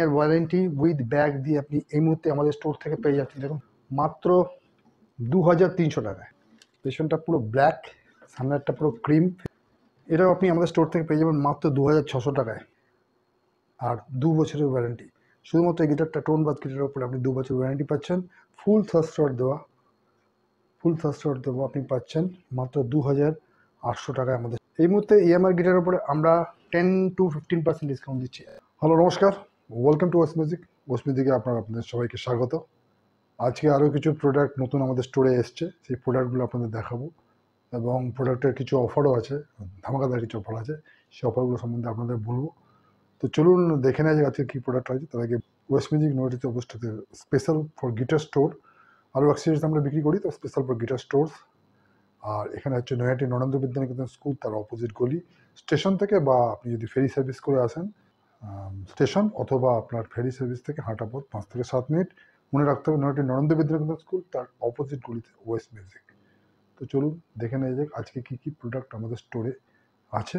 এর warranty with bag দিয়ে আপনি এই মুহূর্তে আমাদের স্টোর থেকে পেয়ে যাচ্ছেন দেখুন মাত্র 2300 টাকায়। পেছনটা পুরো ব্ল্যাক, সামনেরটা পুরো ক্রিম। এটাও আপনি আমাদের স্টোর থেকে পেয়ে যাবেন মাত্র 2600 টাকায় আর 2 বছরের ওয়ারেন্টি। শুধুমাত্র এই গিটারটা টোন বাস গিটারের উপরে আপনি 2 বছর ওয়ারেন্টি পাচ্ছেন। ফুল থার্স্টার দেওয়া আপনি পাচ্ছেন মাত্র 2800 টাকায় আমাদের। এই মুহূর্তে ইএমআই গিটারের উপরে আমরা 10 to 15% ডিসকাউন্ট দিচ্ছি। হ্যালো, নমস্কার, ওয়েলকাম টু ওয়েস্ট মিউজিকে আপনাদের সবাইকে স্বাগত। আজকে আরও কিছু প্রোডাক্ট নতুন আমাদের স্টোরে এসছে, সেই প্রোডাক্টগুলো আপনাদের দেখাবো এবং প্রোডাক্টের কিছু অফারও আছে, ধামাকাদার কিছু অফার আছে, সেই অফারগুলো সম্বন্ধে আপনাদের বলবো। তো চলুন দেখে নেওয়া যাক আজকে কী প্রোডাক্ট আছে। তার আগে ওয়েস্ট মিউজিক নৈহাটিতে অবস্থিত স্পেশাল ফর গিটার স্টোর, আরও অ্যাক্সেসরিজ আমরা বিক্রি করি, তো স্পেশাল ফর গিটার স্টোর্স। আর এখানে হচ্ছে নৈহাটি নরেন্দ্র বিদ্যানিকেতন স্কুল, তার অপোজিট গলি। স্টেশন থেকে বা আপনি যদি ফেরি সার্ভিস করে আসেন স্টেশন, অথবা আপনার ফেরি সার্ভিস থেকে হাঁটা পথ 5 থেকে 7 মিনিট। মনে রাখতে হবে নৈহাটি নরেন্দ্র বিদ্যানিকেতন স্কুল, তার অপোজিট গলিতে ওয়েস্ট মিউজিক। তো চলুন দেখে নেওয়া যাক আজকে কী কী প্রোডাক্ট আমাদের স্টোরে আছে,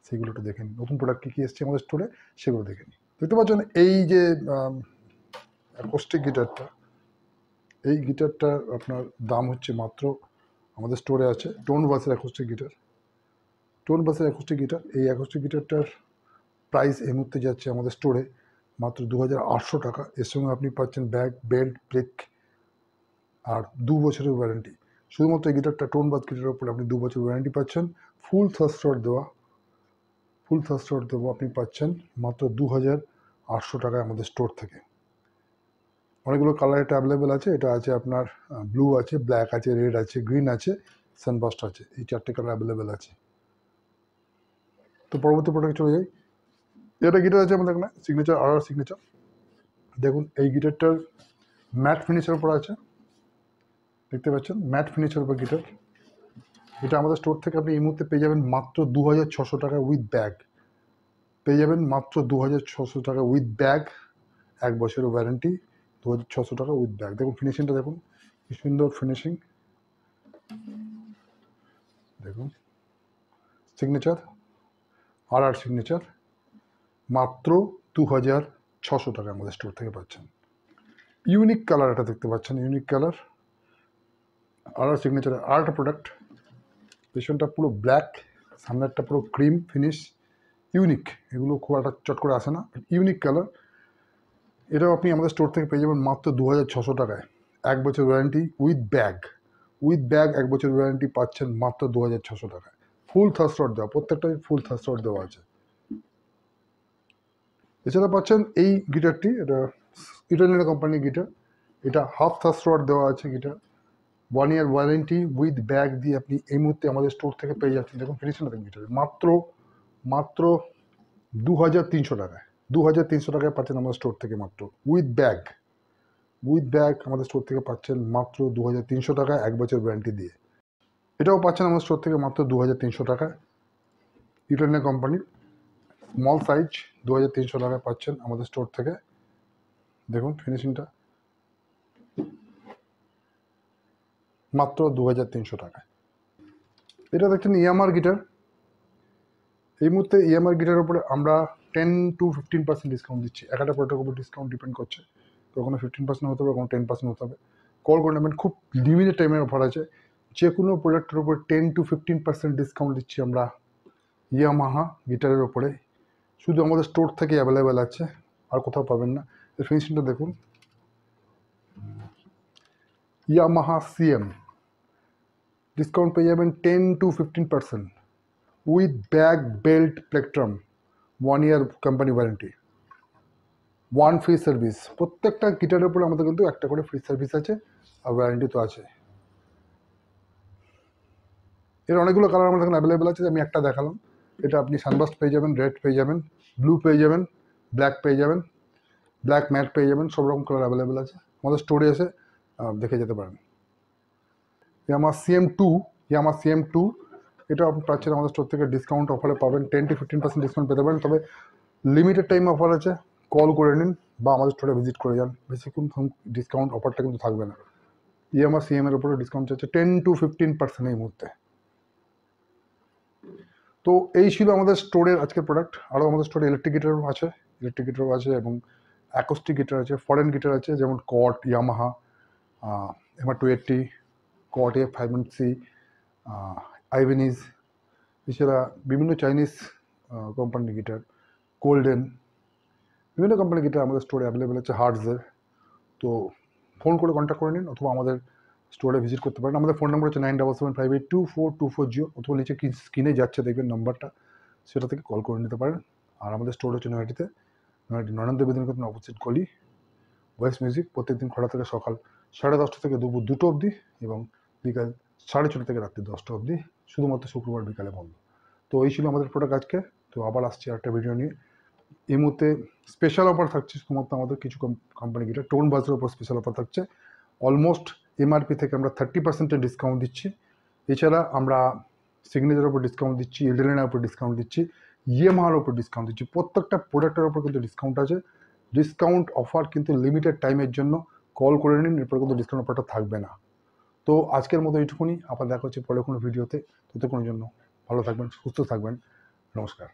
সেগুলো একটু দেখে নিন। নতুন প্রোডাক্ট কী কী এসছে আমাদের স্টোরে সেগুলো দেখে নিন। দেখতে পাচ্ছেন এই যে অ্যাকোস্টিক গিটারটা, এই গিটারটার আপনার দাম হচ্ছে মাত্র, আমাদের স্টোরে আছে টোন বাসের অ্যাকোস্টিক গিটার। এই অ্যাকোস্টিক গিটারটার প্রাইস এই মুহূর্তে যাচ্ছে আমাদের স্টোরে মাত্র 2800 টাকা। এর সঙ্গে আপনি পাচ্ছেন ব্যাগ, বেল্ট, ব্রেক আর 2 বছরের ওয়ারেন্টি। শুধুমাত্র এই গিটারটা টোন বাস গিটারের উপরে আপনি 2 বছর ওয়ারেন্টি পাচ্ছেন। ফুল থার্স্টার দেওয়া আপনি পাচ্ছেন মাত্র 2800 টাকায় আমাদের স্টোর থেকে। অনেকগুলো কালার এটা অ্যাভেলেবেল আছে। এটা আছে আপনার ব্লু আছে, ব্ল্যাক আছে, রেড আছে, গ্রিন আছে, সানবাস্ট আছে। এই 4টে কালার অ্যাভেলেবেল আছে। তো পরবর্তী প্রোডাক্ট চলে যাই। এটা গিটার আছে আমাদের এখানে সিগনেচার, সিগনেচার। দেখুন এই গিটারটার ম্যাট ফিনিশের উপর আছে, দেখতে পাচ্ছেন ম্যাট ফিনিশের উপর গিটার। এটা আমাদের স্টোর থেকে আপনি এই মুহূর্তে পেয়ে যাবেন মাত্র 2600 টাকা উইথ ব্যাগ। পেয়ে যাবেন মাত্র 2600 টাকা উইথ ব্যাগ, 1 বছরের ওয়ারেন্টি, 2600 টাকা উইথ ব্যাগ। দেখুন ফিনিশিংটা দেখুন, কি সুন্দর ফিনিশিং। দেখুন সিগনেচার, সিগনেচার, মাত্র 2600 টাকা আমাদের স্টোর থেকে পাচ্ছেন। ইউনিক কালার এটা দেখতে পাচ্ছেন, ইউনিক কালার, সিগনেচার একটা প্রোডাক্ট। পেছনটা পুরো ব্ল্যাক, সামনেরটা পুরো ক্রিম ফিনিশ, ইউনিক। এগুলো খুব একটা চট করে আসে না, ইউনিক কালার। এটাও আপনি আমাদের স্টোর থেকে পেয়ে যাবেন মাত্র 2600 টাকায়, 1 বছর ওয়ারেন্টি উইথ ব্যাগ। 1 বছর ওয়ারেন্টি পাচ্ছেন মাত্র 2600 টাকায়। ফুল থার্স্টার দেওয়া, প্রত্যেকটাই ফুল থার্স্টার দেওয়া আছে। এছাড়া পাচ্ছেন এই গিটারটি, এটা ইটালিয়ান কোম্পানির গিটার। এটা হাফ থার্স্টার দেওয়া আছে guitar. 1 year warranty with bag দিয়ে আপনি এই মুহূর্তে আমাদের স্টোর থেকে পেয়ে যাচ্ছেন। দেখুন ফিনিশিং দেখুন গিটার, মাত্র 2300 টাকায়। 2300 টাকায় পাচ্ছেন আমাদের স্টোর থেকে মাত্র উইথ ব্যাগ। আমাদের স্টোর থেকে পাচ্ছেন মাত্র 2300 টাকায়, 1 বছর ওয়ারেন্টি দিয়ে। এটাও পাচ্ছেন আমাদের স্টোর থেকে মাত্র 2300 টাকায়, ইটালিয়ান কোম্পানির স্মল সাইজ। 2300 টাকায় পাচ্ছেন আমাদের স্টোর থেকে। দেখুন ফিনিশিংটা, মাত্র 2300 টাকায়। এটা দেখছেন ইয়ামার গিটার। এই মুহূর্তে ইএমআই গিটারের উপরে আমরা 10 to 15% ডিসকাউন্ট দিচ্ছি। একটা প্রোডাক্টের উপর ডিসকাউন্ট ডিপেন্ড করছে, কখনো 15% হতে হবে, কখনো 10% হতে হবে। কল করে নেবেন, খুব লিমিটেড টাইমের অফার আছে। যে কোনো প্রোডাক্টের উপর 10 to 15% ডিসকাউন্ট দিচ্ছি আমরা ইয়ামাহা গিটারের ওপরে। শুধু আমাদের স্টোর থেকে অ্যাভেলেবেল আছে, আর কোথাও পাবেন না। এই ফিনিশিংটা দেখুন, ইয়ামাহা সিএম ডিসকাউন্ট পেয়ে যাবেন 10 to 15% with bag, belt, plectrum, 1 year company warranty, 1 free service. প্রত্যেকটা গিটারের উপরে আমাদের কিন্তু একটা করে ফ্রি সার্ভিস আছে, আর ওয়ারেন্টি তো আছে। এর অনেকগুলো কালার আমাদের এখানে অ্যাভেলেবেল আছে, আমি একটা দেখালাম। এটা আপনি সানবাস্ট পেয়ে যাবেন, রেড পেয়ে যাবেন, ব্লু পেয়ে যাবেন, ব্ল্যাক পেয়ে যাবেন, ব্ল্যাক ম্যাট পেয়ে যাবেন, সব রকম কালার অ্যাভেলেবেল আছে। আমাদের স্টোরে এসে দেখে যেতে পারেন। ইয়ামা সিএম টু, এটা আপনি পাচ্ছেন আমাদের স্টোর থেকে ডিসকাউন্ট অফারে পাবেন। 10 to 15% ডিসকাউন্ট পেতে পারেন, তবে লিমিটেড টাইম অফার আছে। কল করে নিন বা আমাদের স্টোরে ভিজিট করে যান, বেশিক্ষণ ডিসকাউন্ট অফারটা কিন্তু থাকবে না। ইয়ামা সিএম এর উপরে ডিসকাউন্ট চাচ্ছে 10 to 15% এই মুহূর্তে। তো এই ছিল আমাদের স্টোরের আজকের প্রোডাক্ট। আরও আমাদের স্টোরে ইলেকট্রিক গিটারও আছে এবং অ্যাকোস্টিক গিটার আছে, ফরেন গিটার আছে, যেমন কট, ইয়ামাহা, MR280, কট A500C, আইভেনিজ, এছাড়া বিভিন্ন চাইনিজ কোম্পানির গিটার, গোল্ডেন, বিভিন্ন কোম্পানির গিটার আমাদের স্টোরে অ্যাভেলেবেল আছে, হার্টসের। তো ফোন করে কন্ট্যাক্ট করে নিন অথবা আমাদের স্টোরে ভিজিট করতে পারেন। আমাদের ফোন নাম্বার হচ্ছে 9775824240, অথবা নিচে কি স্ক্রিনে যাচ্ছে দেখবেন নাম্বারটা, সেটা থেকে কল করে নিতে পারেন। আর আমাদের স্টোর হচ্ছে নয়াটিতে, নয়াটি নরেন্দ্র বেদিনীকেতন অপোজিট গলি, ওয়েস্ট মিউজিক। প্রত্যেকদিন খোলা থেকে সকাল 10:30 থেকে দুপুর 2টো অবধি এবং বিকাল 6:30 থেকে রাত্রি 10টা অবধি, শুধুমাত্র শুক্রবার বিকালে বন্ধ। তো এই ছিল আমাদের প্রোডাক্ট আজকে। তো আবার আসছি একটা ভিডিও নিয়ে। এই মুহূর্তে স্পেশাল অফার থাকছে শুধুমাত্র আমাদের কিছু কোম্পানি গিটার, টোন বাজের ওপর স্পেশাল অফার থাকছে। অলমোস্ট MRP থেকে আমরা 30% ডিসকাউন্ট দিচ্ছি। এছাড়া আমরা সিগনেচারের উপর ডিসকাউন্ট দিচ্ছি, এডেলিনের উপর ডিসকাউন্ট দিচ্ছি, ইএমআর উপর ডিসকাউন্ট দিচ্ছি। প্রত্যেকটা প্রোডাক্টের উপর কিন্তু ডিসকাউন্ট আছে। ডিসকাউন্ট অফার কিন্তু লিমিটেড টাইমের জন্য, কল করে নিন, এরপর কিন্তু ডিসকাউন্ট অফারটা থাকবে না। তো আজকের মতো এইটুকুনি, আবার দেখা হচ্ছে পরে কোনো ভিডিওতে। ততক্ষণের জন্য ভালো থাকবেন, সুস্থ থাকবেন, নমস্কার।